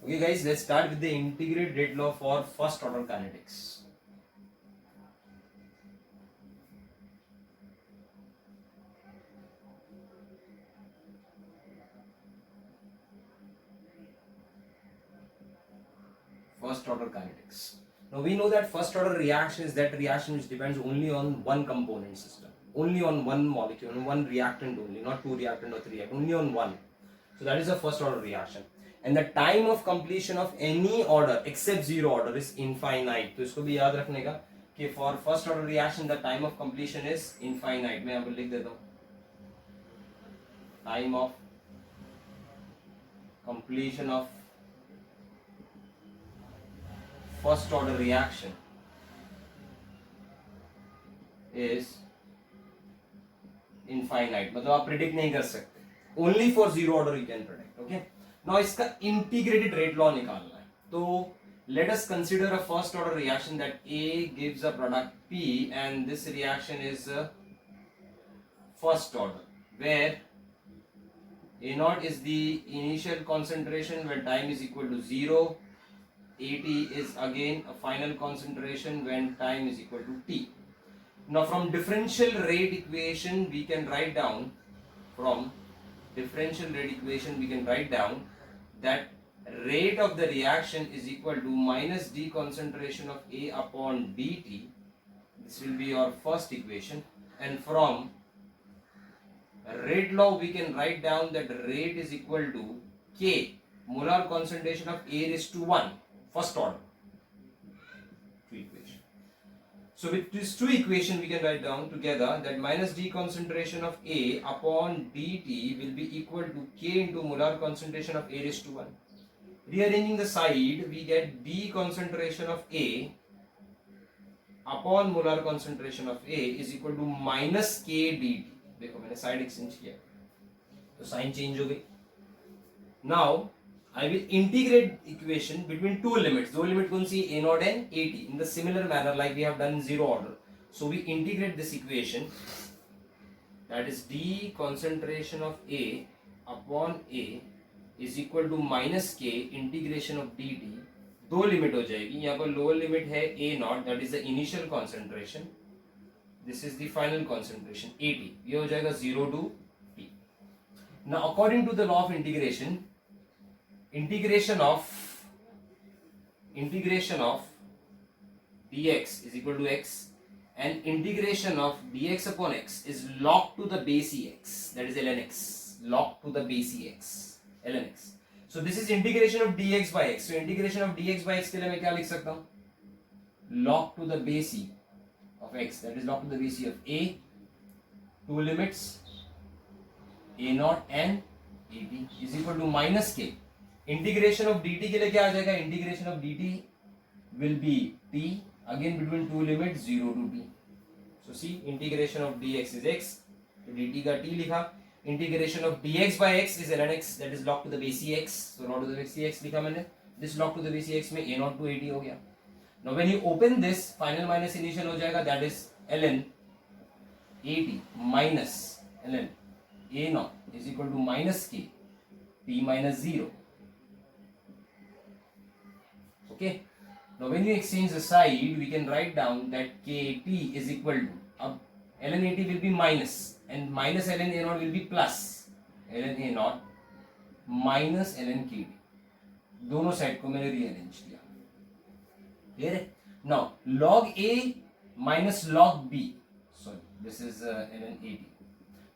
Okay guys, let's start with the integrated rate law for first order kinetics. First order kinetics. Now we know that first order reaction is that reaction which depends only on one component system, only on one molecule, one reactant only, not two reactant or three reactant, only on one. So that is a first order reaction. And the time of completion of any order except zero order is infinite. तो इसको भी याद रखने का कि for first order reaction the time of completion is infinite. मैं यहाँ पर लिख देता हूँ time of completion of first order reaction is infinite. मतलब आप predict नहीं कर सकते. Only for zero order you can predict. Okay. Now इसका integrated rate law निकालना है. तो let us consider a first order reaction that A gives a product P and this reaction is first order where A naught is the initial concentration when time is equal to 0. AT is again a final concentration when time is equal to T. Now from differential rate equation we can write down that rate of the reaction is equal to minus d concentration of A upon dt. This will be your first equation, and from rate law we can write down that rate is equal to K molar concentration of A raised to 1 first order. Two equation. So with these two equations we can write down together that minus d concentration of A upon dt will be equal to K into molar concentration of A raised to 1. Rearranging the side we get d concentration of A upon molar concentration of A is equal to minus K dt. देखो मैंने side exchange किया तो sign change हो गई. Now I will integrate equation between two limits. दो limit कौन सी A naught and AT in the similar manner like we have done in zero order. So we integrate this equation, that is d concentration of A upon A is equal to minus K integration of dt. दो limit हो जाएगी. यहाँ पर lower limit है A naught, that is the initial concentration. This is the final concentration AT. ये हो जाएगा 0 to T. Now according to the law of integration of dx is equal to x and integration of dx upon x is log to the base x, that is ln x, log to the base x ln x. So this is integration of dx by x. So integration of dx by x के लिए मैं क्या लिख सकता हूँ? Log to the base e of x, that is log to the base e of a, two limits a naught and at is equal to minus k. Integration of dt के लिए क्या आ जाएगा? Integration of dt will be t again between two limits 0 to t. So see integration of dx is x, तो dt का t लिखा. Integration of dx by x is ln x, that is log to the base x. So log to the base x लिखा मैंने. This log to the base x में a naught to at हो गया. Now when you open this, final minus initial हो जाएगा, that is ln at minus ln a naught is equal to minus k t minus 0. Okay. Now when you exchange the side, we can write down that kt is equal to, अब ln at will be minus and minus ln a naught will be plus ln a naught minus ln kt. दोनों side को मैंने rearrange किया. Clear है? Now log a minus log b, sorry this is ln at.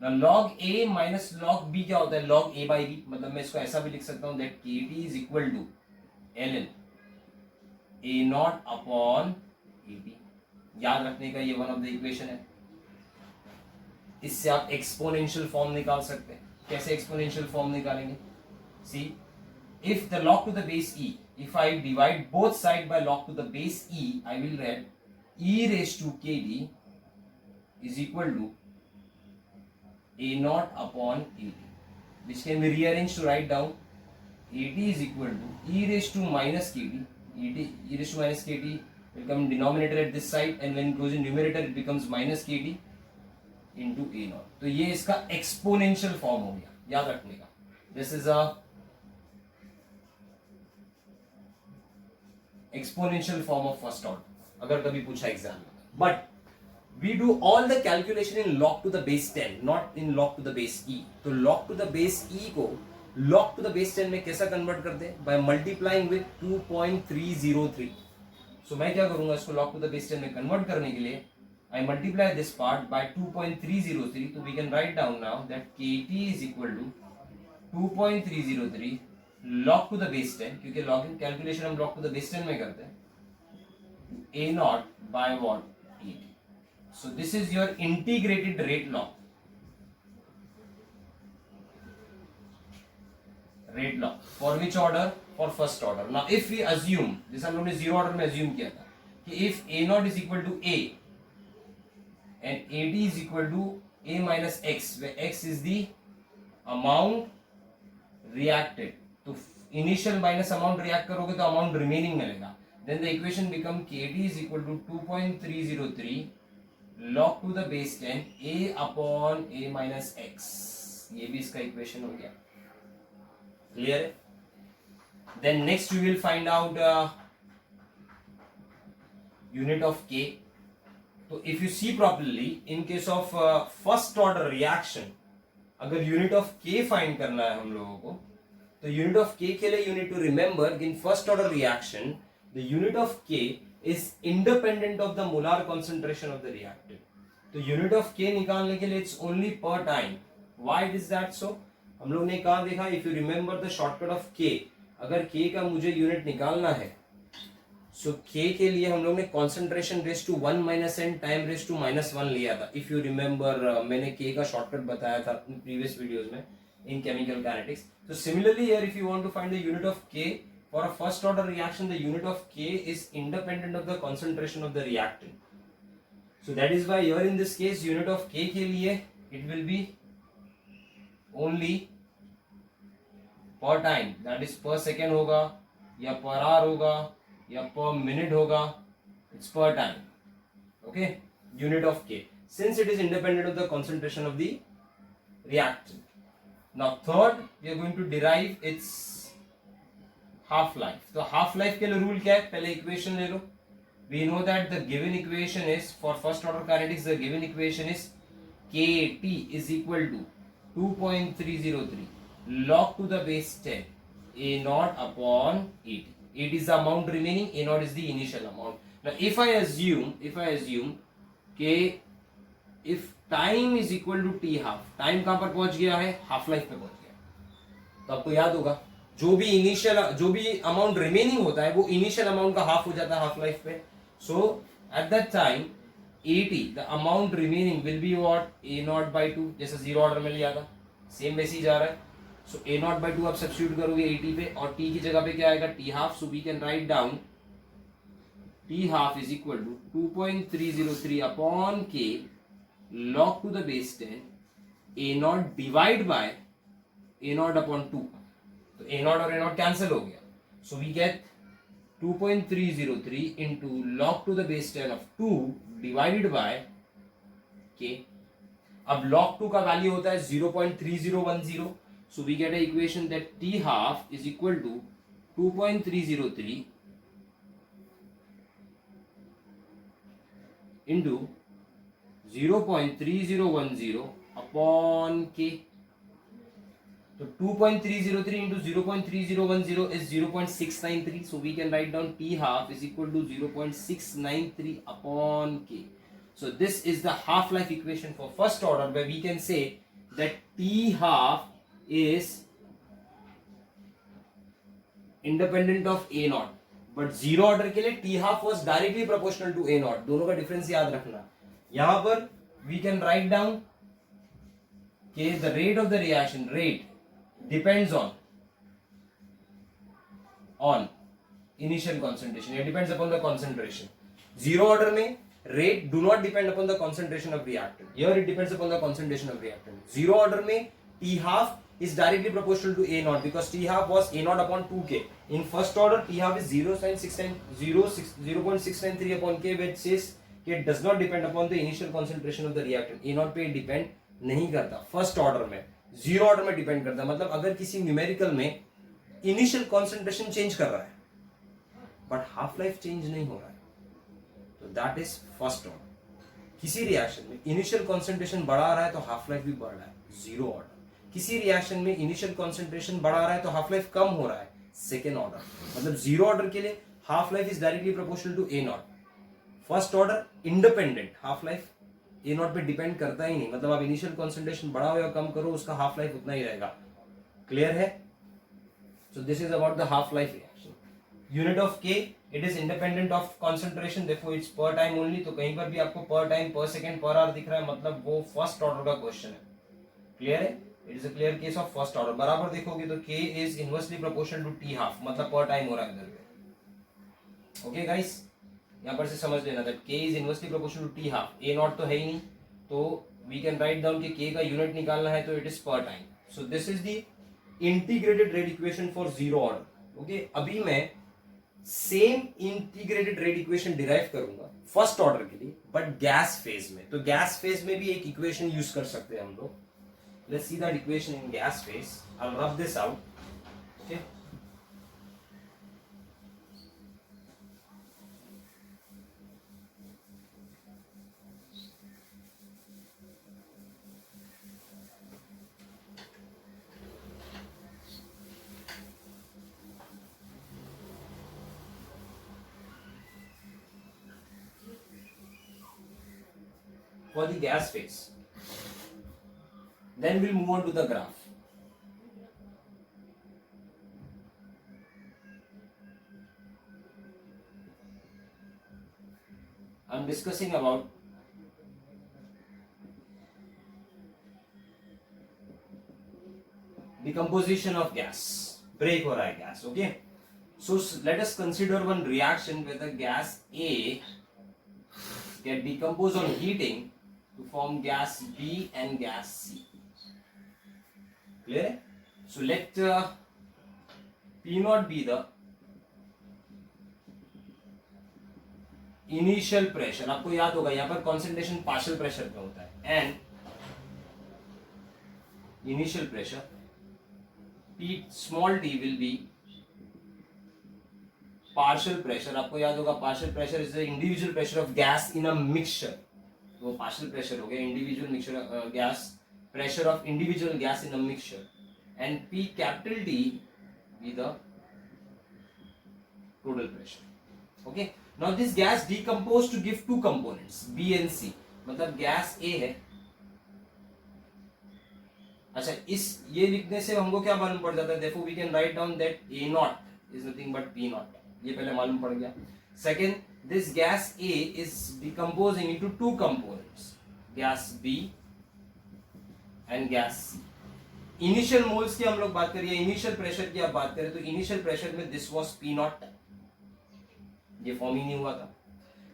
Now log a minus log b क्या होता है? log a by b. मतलब मैं इसको ऐसा भी लिख सकता हूँ that kt is equal to ln a naught upon at. याद रखने का ये वन ऑफ द इक्वेशन है. इससे आप एक्सपोनेंशियल फॉर्म निकाल सकते हैं. कैसे एक्सपोनेंशियल फॉर्म निकालेंगे? सी, if the log to the base e, if I divide both side by log to the base e, I will write e raised to kd is equal to a naught upon at, which can be rearranged to write down at is equal to e raised to minus kd. e raised to minus kt will come in denominator at this side, and when it goes in numerator it becomes minus kt into a naught. तो ये इसका exponential form हो गया. याद रखने का. This is a exponential form of first order, अगर कभी पूछा एग्जाम में. But we do all the calculation in log to the base 10, not in log to the base e. तो log to the base e को log to the base 10 में कैसा convert करते हैं? By multiplying with 2.303. So मैं क्या करूंगा, इसको log to the base 10 में कन्वर्ट करने के लिए I multiply this part by 2.303. तो we can write down now that kt is equal to 2.303 log to the base 10, क्योंकि log कैलकुलेशन हम log to the base 10 में करते हैं, a naught by what? et. So this is your integrated rate law. Rate law for which order? For first order. Now if we assume, जैसे हम लोगों ने zero order में assume किया था कि if a naught is equal to a and at is equal to a minus x, where x is the amount reacted, तो initial minus amount react करोगे तो amount remaining मिलेगा. Then the equation become kt is equal to 2.303 log to the base 10 a upon a minus x. ये भी इसका equation हो गया. Clear है? Then next we will find out unit of k. तो if you see properly, in case of first order reaction, अगर unit of k find करना है हम लोगों को, तो unit of k के लिए you need to remember in first order reaction the unit of k is independent of the molar concentration of the reactant. तो unit of k निकालने के लिए it's only per time. Why it is that so? हम लोग ने कहा देखा, if you remember the shortcut of k, अगर k का मुझे यूनिट निकालना है, so k के लिए हम लोग ने concentration raised to 1 minus n time raised to minus 1 लिया था. If you remember, मैंने k का shortcut बताया था अपने previous videos में in chemical kinetics. So similarly here, if you want to find the unit of k for a first order reaction, the unit of k is independent of the concentration of the reactant. So that is why here in this case unit of k के लिए it will be only per time, that is per second होगा या per hour होगा या per minute होगा, it's per time. Okay, unit of k, since it is independent of the concentration of the reactant. Now third, we are going to derive its half life. तो half life के लिए rule क्या है? पहले equation ले लो. We know that the given equation is, for first order kinetics, the given equation is kt is equal to 2.303 log to the base 10 a naught upon et. Et is the amount remaining, a naught is the initial amount. Now if I assume कि if time is equal to t half, time कहां पर पहुंच गया है? Half life पे पहुंच गया. तो आपको याद होगा जो भी अमाउंट रिमेनिंग होता है वो इनिशियल अमाउंट का हाफ हो जाता है हाफ लाइफ पे. So at that time at the amount remaining will be what? a naught by 2, जैसे जीरो ऑर्डर में लिया था सेम वैसे ही जा रहा है. सो a naught by 2 आप सब्स्टिट्यूट करोगे at पे और t की जगह पे क्या आएगा? t half. So we can write down t half is equal to 2.303 upon k log to the base 10 a naught divide by a naught upon 2. तो a naught और a naught कैंसिल हो गया. So we get 2.303 into log to the base 10 of 2 divided by k. अब log 2 का value होता है 0.3010. So we get a equation that t half is equal to 2.303 into 0.3010 upon k. So 2.303 into 0.3010 is 0.693. So we can write down t half is equal to 0.693 upon k. So this is the half life equation for first order, where we can say that t half is independent of a naught. But zero order के लिए t half was directly proportional to a naught. दोनों का difference याद रखना. यहाँ पर we can write down कि the rate of the reaction rate depends on initial concentration. It depends upon the concentration. Zero order में rate do not depend upon the concentration of reactant. Here it depends upon the concentration of reactant. Zero order में t half is directly proportional to a naught because t half was a naught upon 2k. In first order t half is 0.693 upon k, which says it does not depend upon the initial concentration of the reactant. a naught पे depend नहीं करता. First order में, zero order में depend करता है. मतलब अगर किसी न्यूमेरिकल में इनिशियल कॉन्सेंट्रेशन चेंज कर रहा है, बट हाफ लाइफ चेंज नहीं हो रहा है, तो दैट इज फर्स्ट ऑर्डर. किसी रिएक्शन में इनिशियल कॉन्सेंट्रेशन बढ़ा रहा है तो हाफ लाइफ भी बढ़ रहा है, जीरो ऑर्डर. किसी रिएक्शन में इनिशियल कॉन्सेंट्रेशन बढ़ा रहा है तो हाफ लाइफ कम हो रहा है, सेकेंड ऑर्डर. मतलब जीरो ऑर्डर के लिए half life is directly proportional to a naught. First order independent, half life a naught पे डिपेंड करता ही नहीं. मतलब आप इनिशियल कॉन्सेंट्रेशन बढ़ाओ या कम करो, उसका हाफ लाइफ उतना ही रहेगा. क्लियर है? So this is about the half life reaction. Unit of k, it is independent of concentration, देखो इट्स पर टाइम ओनली. तो कहीं पर भी आपको पर टाइम, पर सेकेंड, पर आवर दिख रहा है, मतलब वो फर्स्ट ऑर्डर का क्वेश्चन है. क्लियर है? It is a clear case of first order. बराबर देखोगे तो k is inversely proportional to t half, मतलब पर टाइम हो रहा है इधर पे. ओके गाइस, यहाँ पर से समझ लेना that k is inversely proportional to t half. A naught तो है ही नहीं, तो वी कैन राइट डाउन कि k का यूनिट निकालना है तो it is per time. So this is the integrated rate equation for zero order. Okay, अभी मैं same integrated rate equation derive करूंगा फर्स्ट ऑर्डर के लिए, बट गैस फेज में. तो गैस फेज में भी एक इक्वेशन यूज कर सकते हैं हम लोग. Let's see that equation in gas phase. I will rub this out. Okay, for the gas phase. Then we'll move on to the graph. I'm discussing about decomposition of gas. Break हो रहा है gas. Okay. So let us consider one reaction where the gas A get decomposed on heating to form gas B and gas C. Clear? So let P naught be the initial pressure. आपको याद होगा यहाँ पर concentration partial pressure पे होता है, and initial pressure P small t will be partial pressure. आपको याद होगा partial pressure is the individual pressure of gas in a mixture. तो पार्शियल प्रेशर हो गया individual mixture gas, pressure of individual gas in a mixture, and P capital T be the total pressure. Okay, now this gas decompose to give two components B and C. मतलब gas A है. अच्छा, इस ये लिखने से हमको क्या मालूम पड़ जाता है? देखो, we can write down that A naught is nothing but P naught. ये पहले मालूम पड़ गया. Second, this gas A is decomposing into two components, gas B and gas C. Initial moles की हम लोग बात करिए, इनिशियल प्रेशर की आप बात करें तो इनिशियल प्रेशर में दिस वाज P नॉट, ये फॉर्म ही नहीं हुआ था.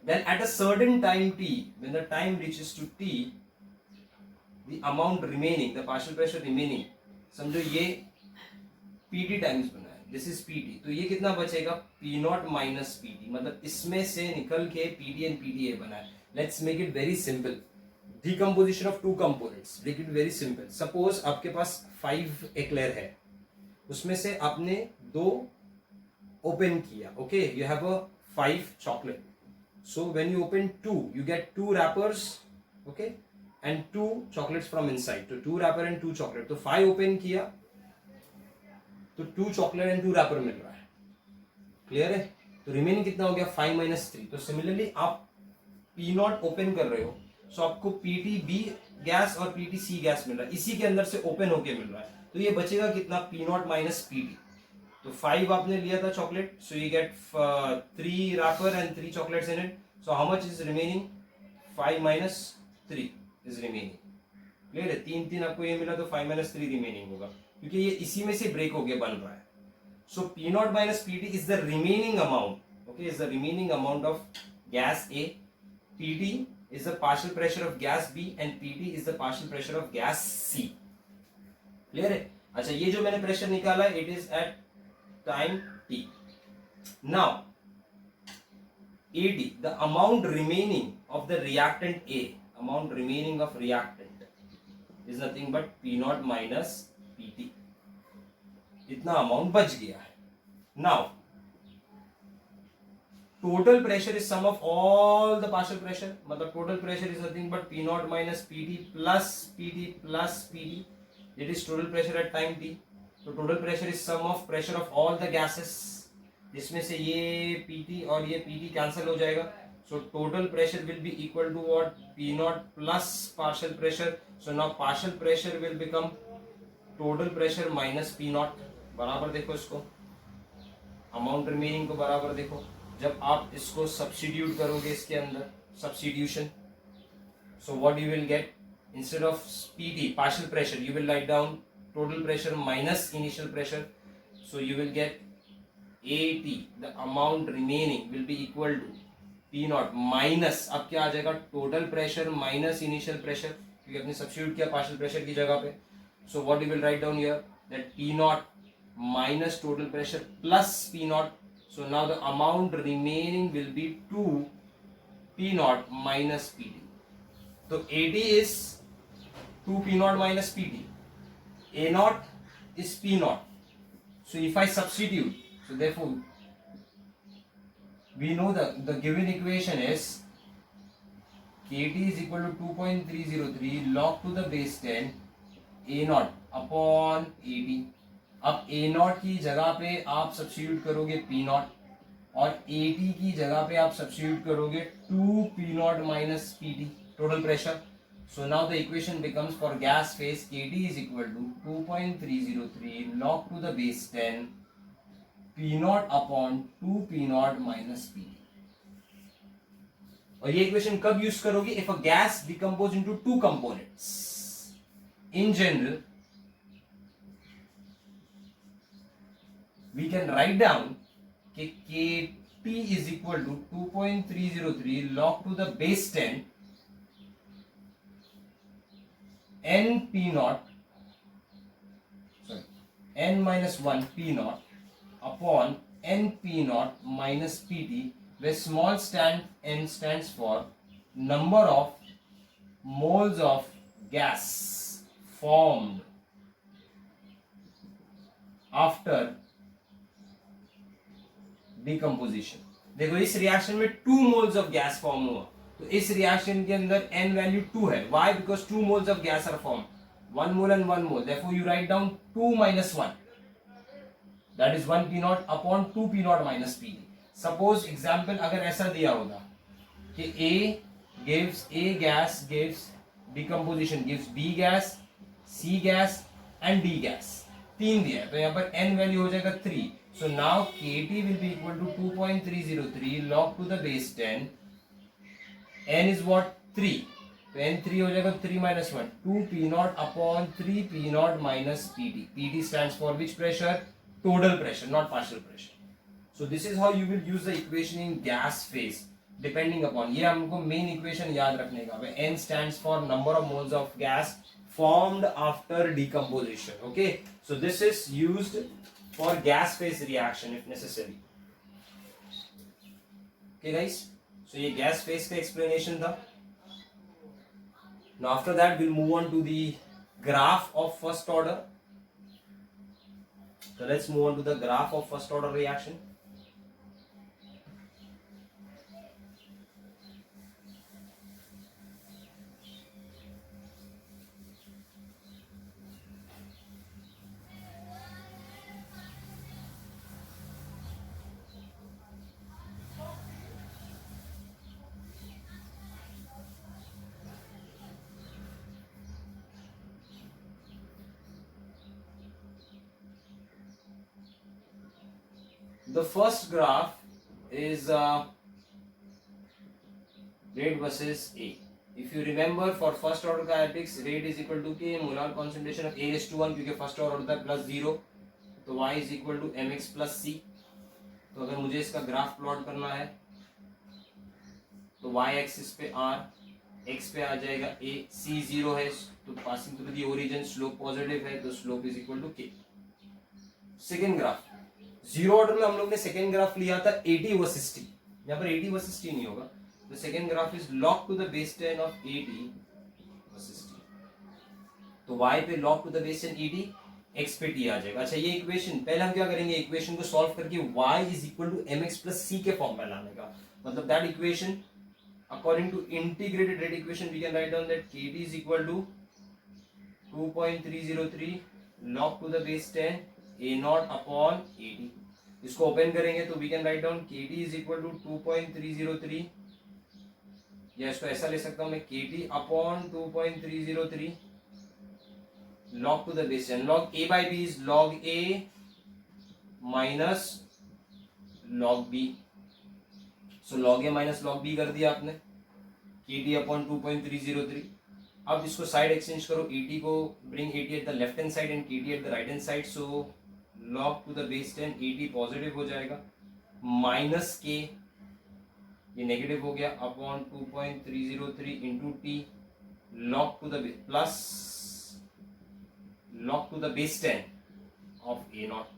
Then at a certain time t, when the time reaches to t, the amount remaining, the partial pressure remaining, समझो ये pt टाइम्स बना है, दिस इज pt. तो ये कितना बचेगा? p not minus pt. मतलब इसमें से निकल के pt एंड pta बना है. Let's make it very simple. Decomposition of two components, make it very simple. Suppose आपके पास 5 एक्लेयर है, उसमें से आपने 2 ओपन किया. Okay, you have a 5 chocolate. So when you open 2, you get 2 wrappers, okay, and 2 chocolates from inside. So 2 wrapper and 2 chocolate. तो 5 open किया तो 2 chocolate and 2 wrapper मिल रहा है. क्लियर है? तो रिमेनिंग कितना हो गया? 5 minus 3. तो सिमिलरली आप P नॉट ओपन कर रहे हो, सो आपको PT B गैस और PT C गैस मिल रहा है, इसी के अंदर से ओपन होके मिल रहा है. तो ये बचेगा कितना? P not minus PT. तो 5 आपने लिया था chocolate, so you get 3 wrapper and 3 chocolates in it. So how much is remaining? 5 minus 3 is remaining. Clear है? 3 आपको ये मिला तो 5 minus 3 रिमेनिंग होगा, क्योंकि ये इसी में से ब्रेक होके बन रहा है. सो P not minus PT is the remaining amount. Okay, is the remaining amount of gas A. PT is the partial pressure of gas B and PT is the partial pressure of gas C. Clear है? अच्छा, ये जो मैंने pressure निकाला it is at time t. Now AD, the amount remaining of the reactant A, amount remaining of reactant is nothing but P naught minus PT. इतना amount बच गया है. Now total pressure is sum of all the partial pressure, मतलब total pressure is nothing but P naught minus PT plus PT plus PT. It is total pressure at time t. तो total pressure is sum of pressure of all the gases, जिसमें से ये PT और ये PT cancel हो जाएगा. So total pressure will be equal to what? P naught plus partial pressure. So now partial pressure will become total pressure minus P naught. बराबर देखो इसको, अमाउंट रिमेनिंग को बराबर देखो. जब आप इसको सब्स्टिट्यूट करोगे इसके अंदर, substitution, so what you will get, instead of PT partial pressure you will write down total pressure minus initial pressure. So you will get AT, the amount remaining will be equal to P naught minus, अब क्या आ जाएगा, total pressure minus initial pressure, क्योंकि आपने substitute किया partial pressure की जगह पे. So what you will write down here, that P naught minus total pressure plus P naught. So now the amount remaining will be 2 P naught minus PT. So AD is 2 P naught minus PT. A naught is P naught. So if I substitute, so therefore we know the given equation is KT is equal to 2.303 log to the base 10 A naught upon AD. अब ए not की जगह पे आप substitute करोगे P not, और A T की जगह पे आप सब्स्टिट्यूट करोगे 2 P naught minus P T, total pressure. So now the equation becomes for gas phase k t is equal to 2.303 log to the base 10 P naught upon 2 P naught minus P T. और ये equation कब use करोगे, if a gas decompose into two components. In general we can write down कि Kt is equal to 2.303 log to the base 10 n P naught, sorry, n minus 1 P naught upon n P naught minus Pt, where small n stands for number of moles of gas formed after decomposition. देखो इस reaction में 2 moles of gas form हुआ, तो इस reaction के अंदर n value 2 है. Why? Because 2 moles of gas are form, 1 mole and 1 mole, therefore you write down 2 minus 1, that is 1 p naught upon 2 p naught minus p. Suppose example अगर ऐसा दिया होगा कि A gas gives decomposition gives B gas, C gas and D gas, 3 दिया है, तो यहाँ पर n वैल्यू हो जाएगा 3. So now Kt will be equal to 2.303 log to the base 10. N is what? 3. तो n 3 हो जाएगा 3 minus 1. 2 P naught upon 3 P naught minus Pt. Pt stands for which pressure? Total pressure, not partial pressure. So this is how you will use the equation in gas phase. Depending upon, ये हमको main equation याद रखने का. Where N stands for number of moles of gas formed after decomposition. Okay. So this is used for gas phase reaction if necessary. Okay guys, so ये gas phase का explanation था. Now after that we'll move on to the graph of first order. So let's move on to the graph of first order reaction. The first graph is rate versus A. If you remember for first order kinetics, rate is equal to K molar concentration of A:1, क्योंकि first order होता है plus 0, तो Y is equal to mx plus C. तो अगर मुझे इसका graph plot करना है तो y एक्सिस पे R, x पे आ जाएगा A, C 0 है तो passing through the origin slope positive है तो slope is equal to K. Second graph, zero order में हम लोग ने सेकेंड ग्राफ लिया था 80 वर्सेस T. यहाँ पर 80 वर्सेस T नहीं होगा. The second graph is log to the base 10 of 80 versus T. तो y पे log to the base 10 80, x पे t आ जाएगा। अच्छा ये इक्वेशन पहले हम क्या करेंगे, इक्वेशन को सॉल्व करके y is equal to mx plus c के फॉर्म में लाने का, मतलब that equation according to integrated rate equation we can write down that kt is equal to 2.303 log to the base 10 a naught upon 80। इसको open करेंगे तो we can write down kt is equal to 2.303, या इसको ऐसा ले सकता हूं मैं kt upon 2.303 log to the base 10। log a by b is log a minus log b, so log a minus log b कर दिया आपने, kt upon 2.303। अब इसको साइड एक्सचेंज करो, 80 को bring 80 at the left hand side and kt at the right hand side, so log to the base 10 80 positive हो जाएगा, minus k ये नेगेटिव हो गया upon 2.303 into t log to the plus log to the base 10 of a naught।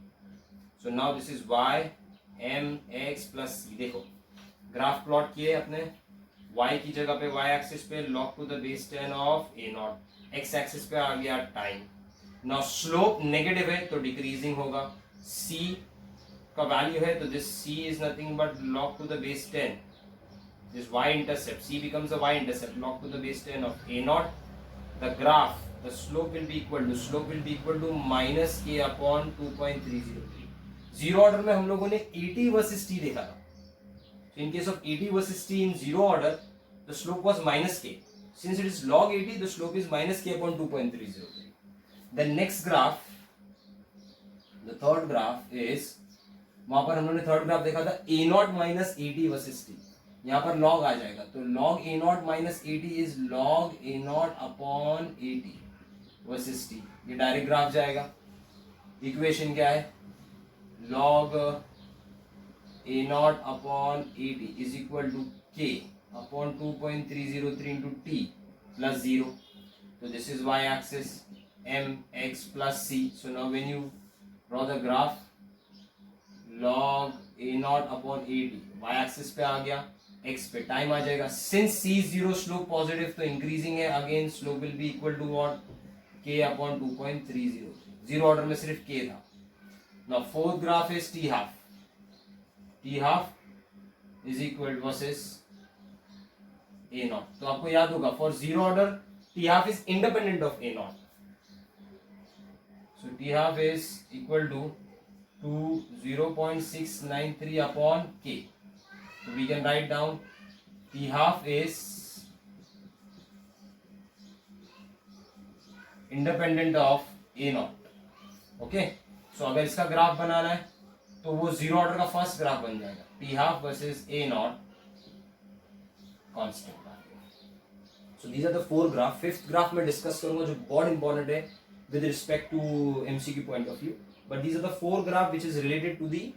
so now this is y mx plus c। देखो graph plot किए अपने, y की जगह पे y एक्सिस पे log to the base 10 of a naught, x axis पे आ गया time. Now slope negative है तो डिक्रीजिंग होगा, c का वैल्यू है तो this c is nothing but log to the base 10, this y intercept, c becomes a y intercept log to the base 10 of a naught। the graph, the slope will be equal to minus k upon 2.303। Zero order में हम लोगों ने 80 versus t देखा था, so in case of 80 versus t in zero order the slope was minus k, since it is log 80 the slope is minus k upon 2.303। the next graph, the third graph is, वहां पर हम लोगों ने third graph देखा था a naught minus 80 versus t, यहाँ पर log आ जाएगा तो log a naught minus 80 is log a naught upon 80 versus t, ये डायरेक्ट ग्राफ जाएगा। इक्वेशन क्या है, log a naught upon 80 is equal to k upon 2.303 into t plus 0, so this is y axis m x plus c। so now when you draw the graph, log a naught upon 80 y axis पे आ गया, x पे time आ जाएगा, since c is 0 slope positive तो increasing है, again slope will be equal to what, k upon 2.303। Zero order में सिर्फ k था। now fourth graph is t half, t half is equal versus a naught, तो आपको याद होगा for zero order t half is independent of a naught, so t half is equal to 0.693 upon k, so we can write down t half is independent of a naught। Okay so अगर इसका graph बनाना है तो वो zero order का first graph बन जाएगा, t half versus a naught constant. So these are the four graph. Fifth graph में डिस्कस करूंगा जो बहुत इंपॉर्टेंट है with respect to MCQ point of view, but these are the four graph which is related to the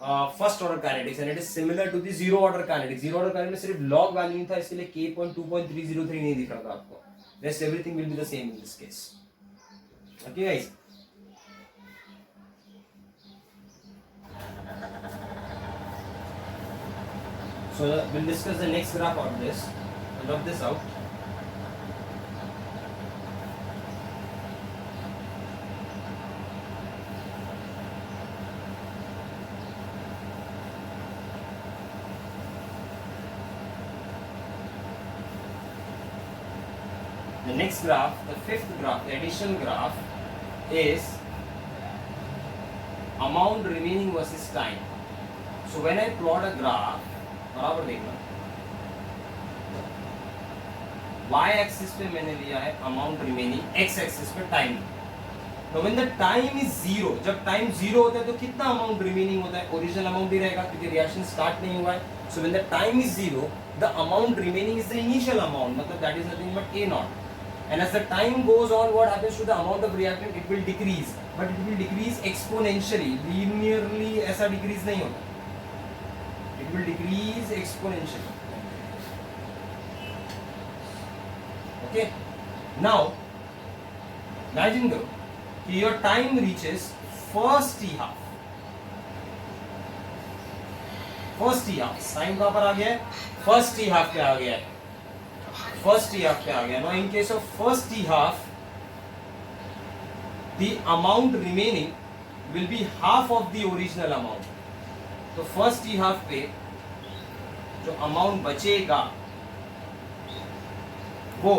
first order kinetics and it is similar to the zero order kinetics. Zero order kinetics में सिर्फ log value नहीं था, इसके लिए k point 2.303 नहीं दिख रहा था आपको, rest everything will be the same in this case. Okay guys, so we'll discuss the next graph of this. I'll rub this out. The next graph, the fifth graph, the addition graph is amount remaining versus time. So when I plot a graph, बराबर देखना, y axis पे मैंने लिया है amount remaining, x axis पे time. तो when the time is zero, जब time zero होता है तो कितना अमाउंट रिमेनिंग होता है, ओरिजिनल अमाउंट ही रहेगा क्योंकि रिएक्शन स्टार्ट नहीं हुआ है। So when the time is zero the amount remaining is the initial amount, मतलब that is nothing but a naught, and as the time goes on what happens to the amount of reactant, it will decrease, but it will decrease exponentially, linearly ऐसा decrease नहीं होता, it will decrease exponentially। okay, now imagine करो कि your time reaches first t half, first t half time कहां पर आ गया है, first t half पे आ गया है, first t half पे आ गया। now in case of first t half the amount remaining will be half of the original amount. तो फर्स्ट टी हाफ पे जो अमाउंट बचेगा वो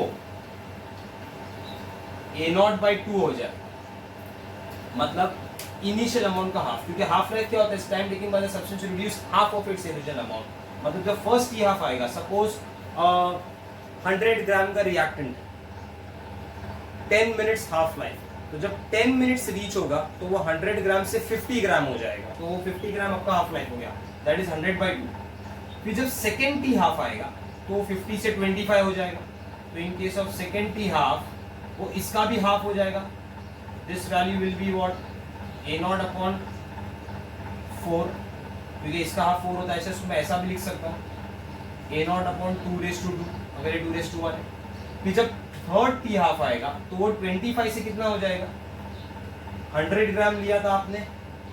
A0/2 हो जाए, मतलब इनिशियल अमाउंट का हाफ, क्योंकि हाफ लाइफ क्या होता है, time taking by the substance to reduce half of its original amount. मतलब जब फर्स्ट टी हाफ आएगा, सपोज 100 ग्राम का रिएक्टेंट, 10 मिनट्स हाफ लाइफ, तो जब 10 मिनट्स रीच होगा तो वो 100 ग्राम से 50 ग्राम हो जाएगा, तो वो 50 ग्राम आपका हाफ लाइफ हो गया, दैट इज 100/2। फिर जब सेकेंड टी हाफ आएगा तो 50 से 25 हो जाएगा, तो in case of second T half वो इसका भी हाफ हो जाएगा, this value will be what, A0/4, क्योंकि इसका हाफ 4 होता है, ऐसे मैं ऐसा भी लिख सकता हूँ A0/2 अगर ये 2 है। फिर जब थर्ड टी हाफ आएगा तो वो 25 से कितना हो जाएगा, 100 ग्राम लिया था आपने,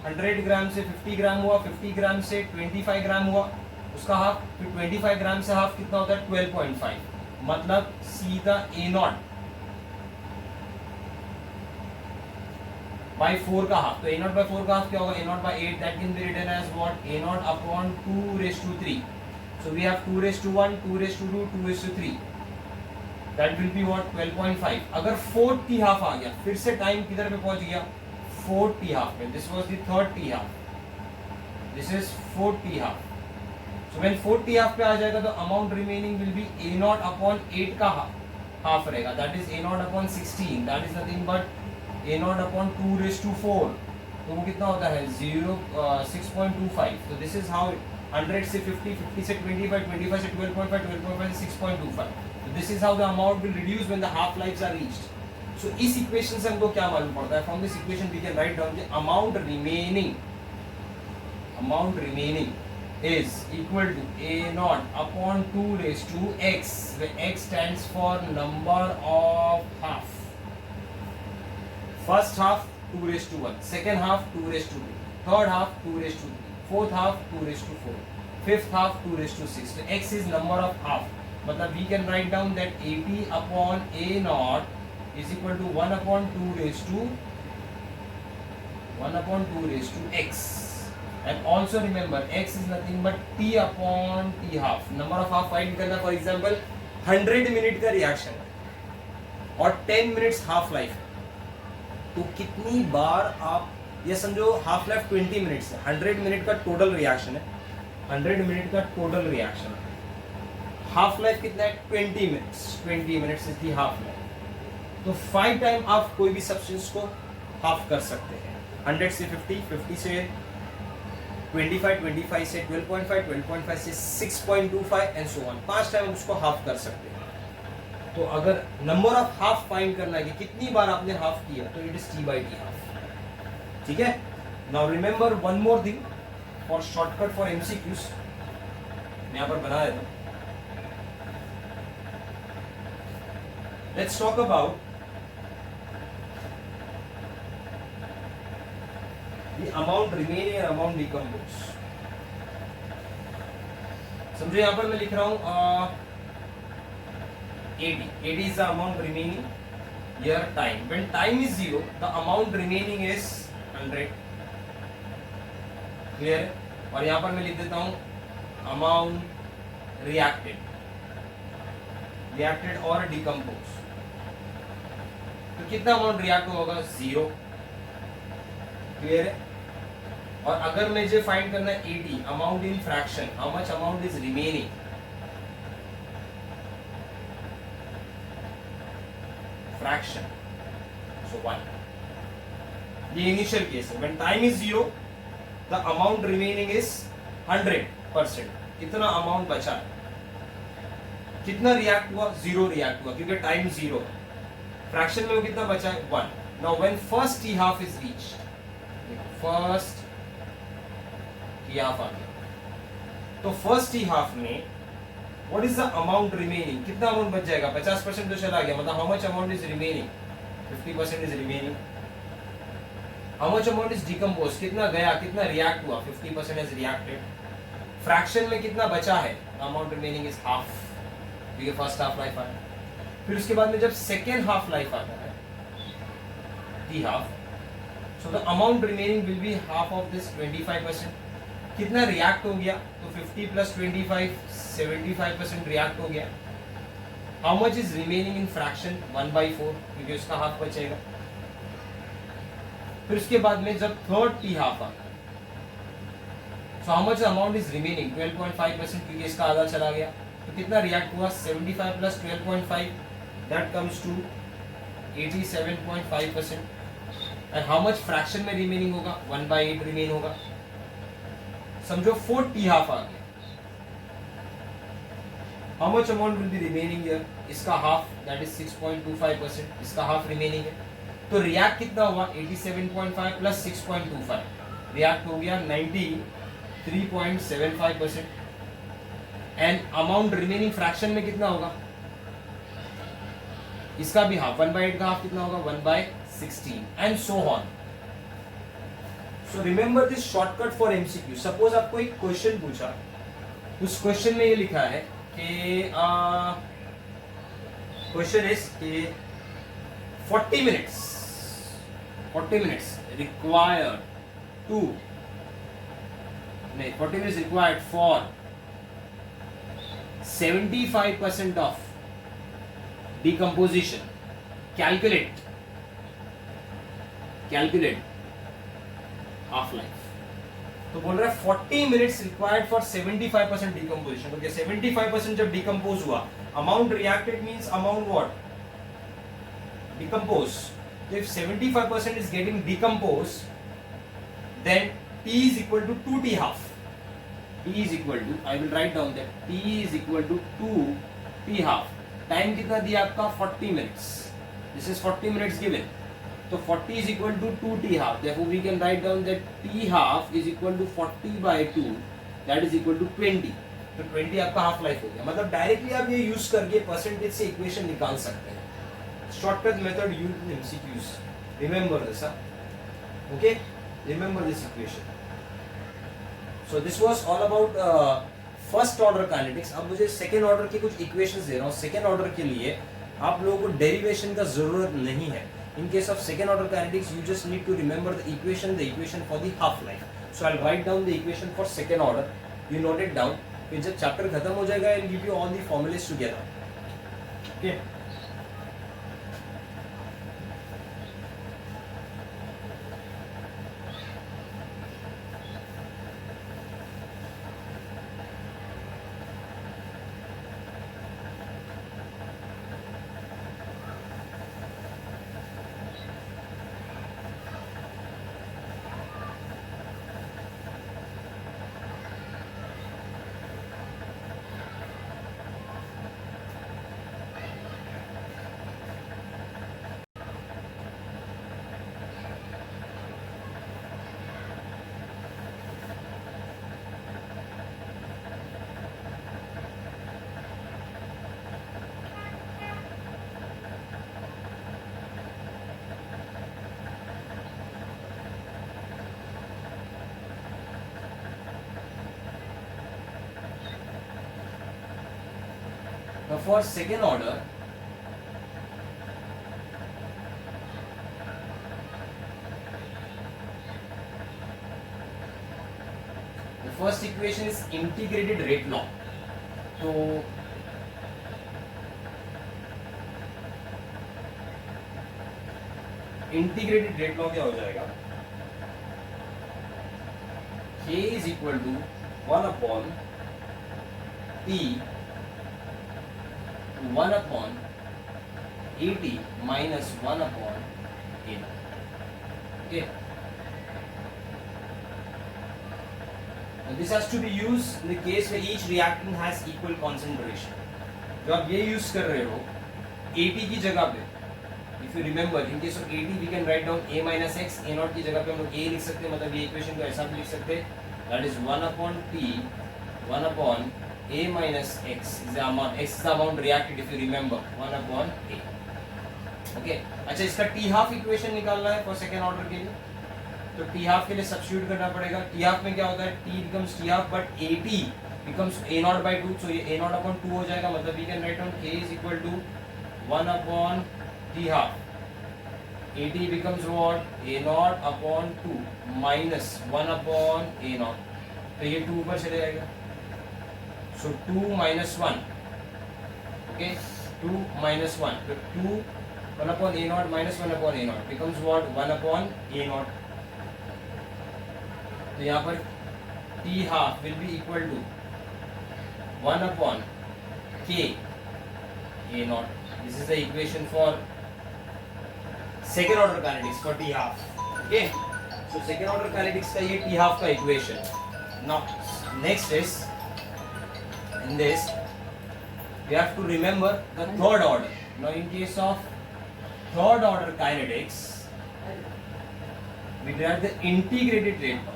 100 ग्राम से 50 ग्राम हुआ, 50 ग्राम से 25 ग्राम हुआ, उसका हाफ, फिर 25 ग्राम से हाफ कितना होता है, 12.5, मतलब सीधा A0/4 का हाफ। तो A0/4 का हाफ क्या होगा, A0/8, that can be written as what, A0/2/3। So we have 2/1, 2/2, 2/3, that will be what, 12.5। अगर फोर्थ टी हाफ आ गया, फिर से टाइम किधर पे पहुंच गया, फोर्थ टी हाफ में, this was the third t half, this is fourth T half. So when fourth T half पे आ जाएगा तो amount remaining will B A0/8 का हाफ रहेगा, that is A0/16, that is nothing but A0/2/4। तो वो कितना होता है, 6.25। तो दिस इज हाउ 100 से 50, 50 से 25, 25 से 12.5, 12.5 से 6.25। So this is how the amount will reduce when the half lives are reached. So इस इक्वेशन से हमको क्या मालूम पड़ता है, from this equation we can write down the amount remaining is equal to A0/2/x, where x stands for number of half. First half 2/1, second half 2/2, third half 2/3, fourth half 2/4, fifth half 2/6. So x is number of half, मतलब we can write down that 80/A0 is equal to 1/2/x, and also remember x is nothing but T/T half, number of half find करना। For example 100 minute का reaction और 10 minutes half life, तो कितनी बार आप ये समझो, half life 20 minutes है, 100 minute का टोटल रिएक्शन है, 100 मिनट का टोटल रिएक्शन है, हाफ लाइफ कितना है, 20 minutes, 20 minutes is the half life. तो 5 टाइम आप कोई भी सब्सटेंस को हाफ कर सकते हैं, 100 से 50, 50 से 25, 25 से 12.5, 12.5 से 6.25 एंड सो ऑन, 5 टाइम उसको हाफ कर सकते हैं। तो अगर नंबर ऑफ हाफ फाइंड करना है कि कितनी बार आपने हाफ किया, तो इट इज T/T हाफ। ठीक है, now remember one more thing for shortcut for MCQs, मैं यहाँ पर बना देता हूँ। Let's talk about the amount remaining and amount decompose. समझो यहाँ पर मैं लिख रहा हूँ 80 is the amount remaining, here time, when time is 0 the amount remaining is 100, clear। और यहाँ पर मैं लिख देता हूँ amount reacted और decompose, तो कितना अमाउंट रिएक्ट होगा, 0, क्लियर है। और अगर मुझे फाइंड करना है 80 amount in fraction, how much amount is remaining, fraction, so 1, the initial case when time is 0 the amount remaining is 100%, कितना अमाउंट बचा, कितना रिएक्ट हुआ, 0 रिएक्ट हुआ, क्योंकि टाइम 0 है, फ्रैक्शन में वो कितना बचा है, 1। Now when first t half is reached, first t half आ गया, तो फर्स्ट टी हाफ में What is the amount remaining? कितना अमाउंट बच जाएगा, 50% तो चला गया, मतलब how much amount is remaining, 50% is remaining। How much amount is decomposed, कितना गया, कितना रिएक्ट हुआ, 50% has reacted। फ्रैक्शन में कितना बचा है, amount remaining is half, क्योंकि फर्स्ट हाफ लाइफ आया। फिर उसके बाद में जब सेकेंड हाफ लाइफ आता है T half, So the amount remaining will be half of this 25%. कितना रिएक्ट हो गया? तो 50 plus 25 75% रिएक्ट हो गया. How much is remaining in fraction? 1/4 क्योंकि उसका हाफ बचेगा. फिर उसके बाद में जब थर्ड टी हाफ आ, so how much amount is remaining? 12.5% क्योंकि इसका आधा चला गया. तो कितना रिएक्ट हुआ? 75 plus 12.5 that comes to 87.5%. And how much fraction में रिमेनिंग होगा? 1/8 रिमेन होगा. समझो 4 टी हाफ आ गया. How much amount will be remaining here? इसका हाफ that is 6.25%. इसका हाफ रिमेनिंग है. तो रिएक्ट कितना हुआ? 87.5 plus 6.25 रिएक्ट हो गया 93.75%. एंड अमाउंट रिमेनिंग फ्रैक्शन में कितना होगा? इसका भी हाफ 1/8 का हाफ कितना होगा? 1/16 and so on. So remember this shortcut for MCQ. Suppose आपको एक क्वेश्चन पूछा, उस क्वेश्चन में ये लिखा है कि क्वेश्चन इज कि 40 minutes required to 40 minutes required for 75% of decomposition. Calculate half life. तो बोल रहा है 40 minutes required for 75% decomposition. Okay, 75% जब decompose हुआ, amount reacted means amount what? Decompose. So if 75% is getting decomposed, then T is equal to 2T half. T is equal to, I will write down that T is equal to 2T half. Time कितना दिया आपका? 40 minutes. This is 40 minutes given. So 40 is equal to 2T half. Therefore we can write down that T half is equal to 40/2. That is equal to 20. तो 20 आपका half life हो गया. मतलब directly आप ये यूज करके परसेंटेज से equation निकाल सकते हैं. Shortcut method used in MCQs. Remember this. Okay, remember this equation. So this was all about first order kinetics. अब मुझे सेकेंड ऑर्डर के कुछ इक्वेशंस दे रहा हूँ. सेकेंड ऑर्डर के लिए आप लोगों को डेरिवेशन का जरूरत नहीं है. In case of second order kinetics, you just need to remember the equation for the half life. So I'll write down the equation for second order. You note it down. फिर जब chapter खत्म हो जाएगा, I'll give you all the formulas together. Okay. Now for second order, the first equation is integrated rate law. तो integrated rate law क्या हो जाएगा? K is equal to 1 upon T 1 upon AT minus 1 upon A. Okay. Now this has to be used in the case where each reactant has equal concentration. जो आप ये use कर रहे हो AT की जगह पे, if you remember, in case of AT we can write down A minus X. A naught की जगह पे हम लोग A लिख सकते हैं. मतलब ये इक्वेशन को ऐसा भी लिख सकते हैं. That is 1 upon T 1 upon A minus X is the amount. X is the amount reacted if you remember. 1 upon A. Okay. अच्छा, इसका T half इक्वेशन निकालना है for second order के लिए. तो T half के लिए सब्स्टिट्यूट करना पड़ेगा. T half में क्या होता है? T becomes T half but AT becomes A naught by 2. So ये A naught upon 2 हो जाएगा. मतलब we can write down K is equal to 1 upon T half. AT becomes what? A naught upon 2 minus 1 upon A naught. तो ये 2 ऊपर चले जाएगा. So 2 minus 1. Okay, 2 minus 1. So 2 1 upon A naught minus 1 upon A naught becomes what? 1 upon A naught. तो यहाँ पर T half will be equal to 1 upon K A naught. This is the equation for second order kinetics for T half. Okay, so second order kinetics का ये T half का equation. Now next is in this we have to remember the third order. Now in case of third order kinetics we derive the integrated rate law.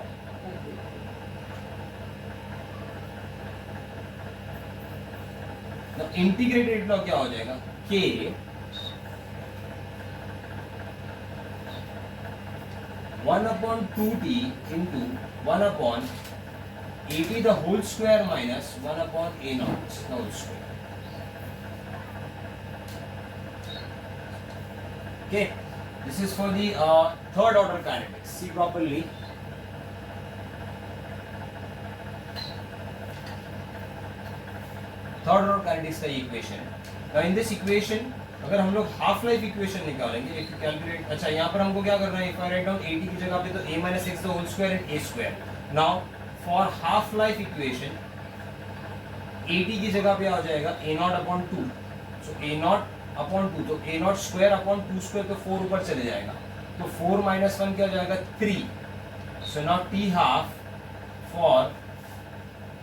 Now integrated rate law क्या हो जाएगा? K 1 upon 2t into 1 upon AT the whole square minus 1 upon A naught the whole square. Okay, this is for the third order kinetics. See properly. Third order kinetics का equation. Now in this equation अगर हम लोग half life equation निकालेंगे, if you calculate, अच्छा यहाँ पर हमको क्या करना है, इफ आई राइट डाउन 80 की जगह पे तो a minus x the whole square and a square. Now for half life equation 80 की जगह पे आ जाएगा a naught upon 2. So a naught upon 2 तो a naught square upon 2 square तो 4 ऊपर चले जाएगा, तो 4 minus 1 क्या हो जाएगा 3. So now T half for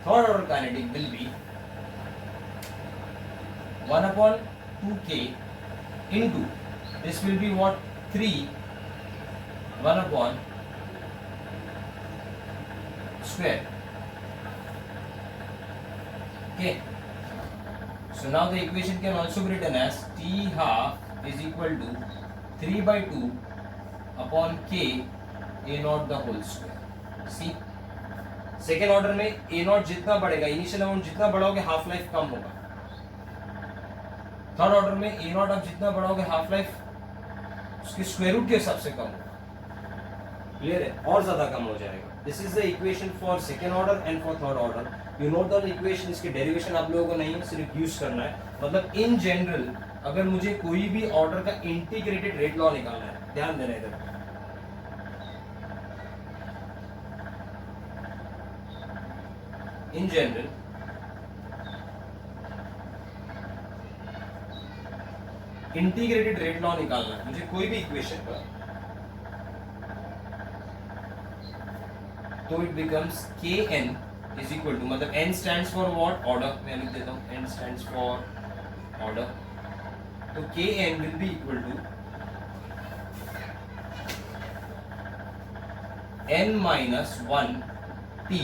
third order kinetic will be 1 upon 2k into this will be what 3 1 upon square. Okay, so now the equation can also be written as T half is equal to 3 by 2 upon k A naught the whole square. See, second order में A naught जितना बढ़ेगा, initial amount जितना बढ़ाओगे half life कम होगा. Third order में A naught आप जितना बढ़ाओगे half life उसके square root के हिसाब से कम होगा. क्लियर है? और ज्यादा कम हो जाएगा. This is the equation for second order and for third order. You note down equation, इसके डेरिवेशन आप लोगों को नहीं है, सिर्फ यूज करना है. मतलब इन जनरल अगर मुझे कोई भी ऑर्डर का इंटीग्रेटेड रेट लॉ निकालना है, ध्यान देना इधर. In general integrated rate law निकालना है मुझे कोई भी इक्वेशन का, तो it becomes kn is equal to, मतलब n stands for what? Order. मैं लिख देता हूं n स्टैंड्स फॉर ऑर्डर. तो kn will be equal to n minus 1 t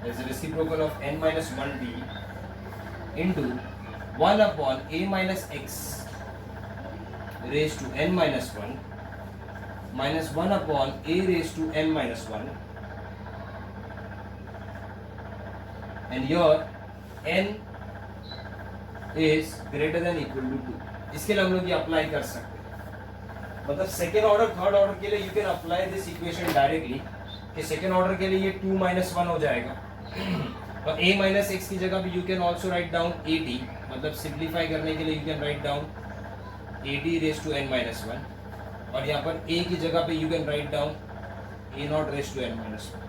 as a reciprocal of n minus 1 t into 1 upon a minus x raised to n minus 1 minus 1 upon a raised to n minus 1, and here n is greater than equal to 2. इसके लिए हम लोग ये apply कर सकते हैं. मतलब second order third order के लिए you can apply this equation directly कि सेकेंड ऑर्डर के लिए ये 2 minus 1 हो जाएगा. और a minus x की जगह भी you can also write down at, मतलब सिंप्लीफाई करने के लिए you can write down at raise to n minus 1, और यहाँ पर a की जगह पे you can write down a naught raise to n minus 1.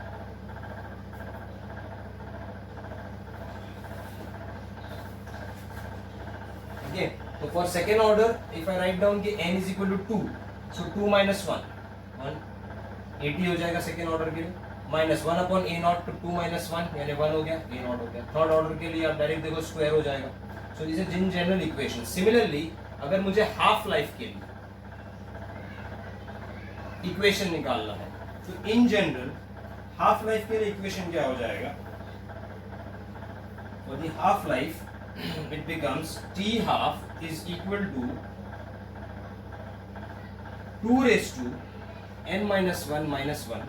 Okay, तो for second order if I write down कि n is equal to 2, so 2 minus 1 80 हो जाएगा सेकेंड ऑर्डर के लिए, minus 1 upon a naught to 2 minus 1 यानी 1 हो गया, a naught हो गया. थर्ड ऑर्डर के लिए आप डायरेक्ट देखो स्क्वायर हो जाएगा. सो this is in general equation. Similarly अगर मुझे हाफ लाइफ के लिए इक्वेशन निकालना है तो इन जनरल हाफ लाइफ के लिए इक्वेशन क्या हो जाएगा? For the half life it becomes T half is equal to 2 raised to n minus 1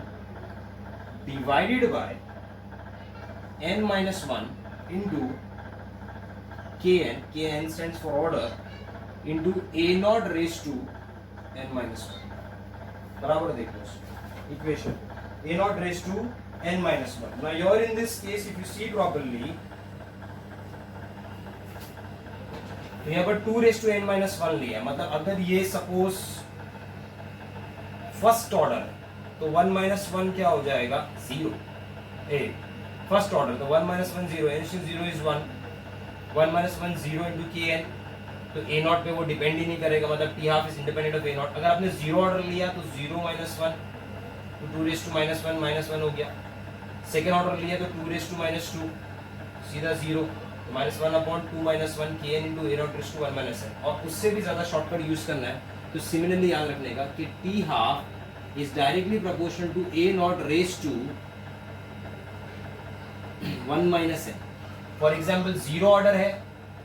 divided by n minus 1 into kn stands for order, into a naught raised to n minus 1. बराबर देखो equation a naught raised to n minus 1. Now here in this case if you see properly, तो यहाँ पर 2 raised to n minus 1 लिया, मतलब अगर ये suppose first order तो 1 minus 1 क्या हो जाएगा 0. फर्स्ट ऑर्डर तो 1 minus 1 0, n 0 is 1, 1 minus 1 0 into kn, तो a नॉट पे वो डिपेंड ही नहीं करेगा, मतलब t हाफ is independent of a not. अगर आपने 0 ऑर्डर लिया तो 0 minus 1 तो 2 raised to minus 1 हो गया. सेकेंड ऑर्डर लिया तो 2 raised to minus 2 सीधा 0, minus 1 upon 2 minus 1 kn into a naught raised to 1 minus n. और उससे भी ज्यादा शॉर्टकट यूज करना है तो सिमिलरली याद रखने का कि t हाफ is directly proportional to a naught raised to 1 minus n. For example 0 order है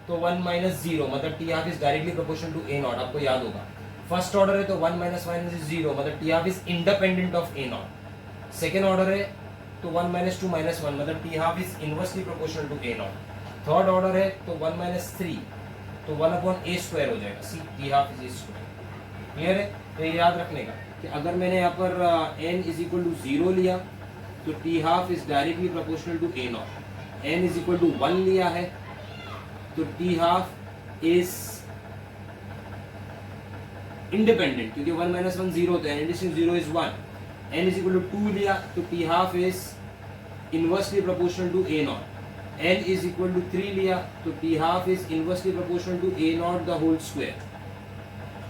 तो 1 minus 0 मतलब t हाफ is directly proportional to a naught, आपको याद होगा. फर्स्ट ऑर्डर है तो 1 minus 1 is 0 मतलब t हाफ is independent of a naught. Second order है तो 1 minus 2 minus 1 मतलब t हाफ is inversely proportional to a naught. Third order है तो 1 minus 3 तो 1 upon a स्क्वायर हो जाएगा. सी t हाफ इज a स्क्वायर. क्लियर है? तो ये याद रखने का कि अगर मैंने यहाँ पर n इज इक्वल टू 0 लिया तो t हाफ is directly proportional to a naught. n is equal to 1 लिया है तो t हाफ इज इंडिपेंडेंट, क्योंकि 1 minus 1 0 तो n addition 0 is 1. n is equal to 2 लिया तो t हाफ is inversely proportional to a naught. n is equal to 3 लिया तो t हाफ is inversely proportional to a naught the whole square.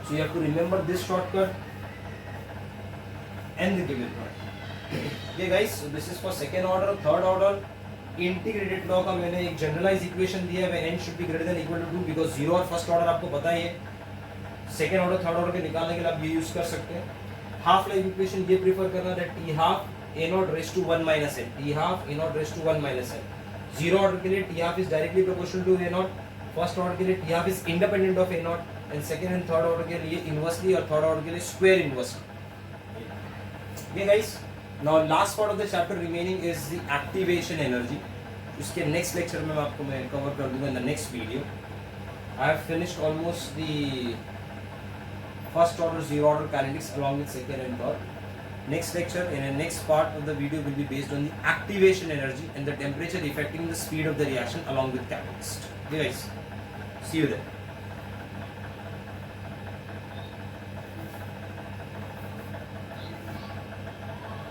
So you have to remember this shortcut and the given part. Okay guys, so this is for second order. Third order integrated law का मैंने एक generalized equation दिया है n should be greater than equal to 2 because 0 और first order आपको पता ही है. Second order third order के निकालने के लिए आप ये यूज कर सकते हैं. हाफ लाइफ इक्वेशन ये प्रीफर करना that t half a naught raised to 1 minus n, t half a naught raised to 1 minus n. 0 order के लिए t half is directly proportional to a naught. First order के लिए t half is independent of a naught. And second and third order के लिए inversely और third order के लिए square inversely. Okay guys, now last part of the chapter remaining is the activation energy. उसके next lecture में आपको मैं cover कर दूंगा in the next video. I have finished almost the first order zero order kinetics along with second and third. Next lecture in the next part of the video will be based on the activation energy and the temperature affecting the speed of the reaction along with catalyst. Okay guys, see you there.